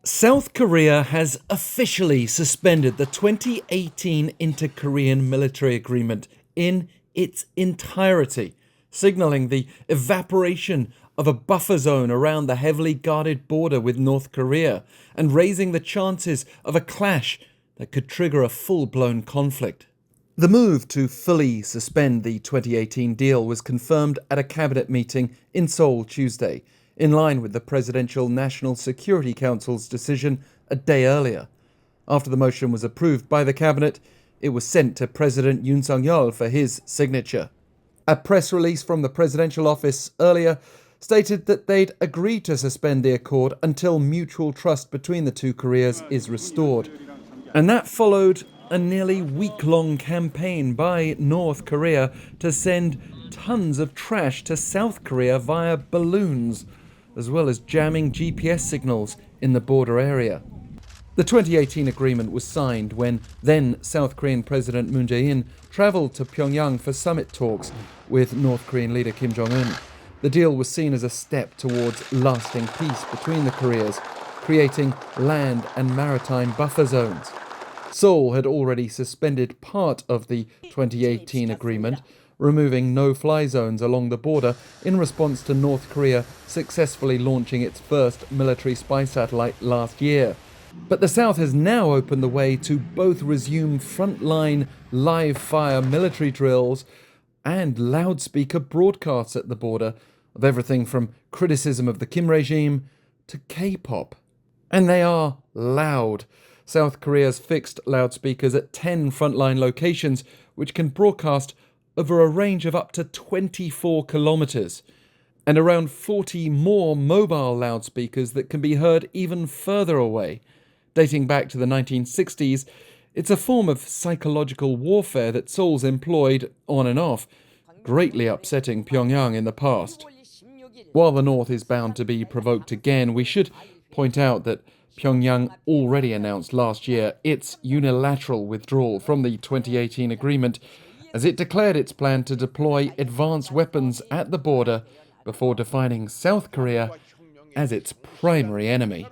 South Korea has officially suspended the 2018 Inter-Korean military agreement in its entirety, signaling the evaporation of a buffer zone around the heavily guarded border with North Korea and raising the chances of a clash that could trigger a full-blown conflict. The move to fully suspend the 2018 deal was confirmed at a cabinet meeting in Seoul Tuesday, in line with the Presidential National Security Council's decision a day earlier. After the motion was approved by the cabinet, it was sent to President Yoon Suk-yeol for his signature. A press release from the presidential office earlier stated that they'd agreed to suspend the accord until mutual trust between the two Koreas is restored. And that followed a nearly week-long campaign by North Korea to send tons of trash to South Korea via balloons, as well as jamming GPS signals in the border area. The 2018 agreement was signed when then South Korean President Moon Jae-in travelled to Pyongyang for summit talks with North Korean leader Kim Jong-un. The deal was seen as a step towards lasting peace between the Koreas, creating land and maritime buffer zones. Seoul had already suspended part of the 2018 agreement, removing no-fly zones along the border in response to North Korea successfully launching its first military spy satellite last year. But the South has now opened the way to both resume frontline live-fire military drills and loudspeaker broadcasts at the border of everything from criticism of the Kim regime to K-pop. And they are loud. South Korea's fixed loudspeakers at 10 frontline locations, which can broadcast over a range of up to 24 kilometers, and around 40 more mobile loudspeakers that can be heard even further away. Dating back to the 1960s, it's a form of psychological warfare that Seoul's employed on and off, greatly upsetting Pyongyang in the past. While the North is bound to be provoked again, we should point out that Pyongyang already announced last year its unilateral withdrawal from the 2018 agreement, as it declared its plan to deploy advanced weapons at the border before defining South Korea as its primary enemy.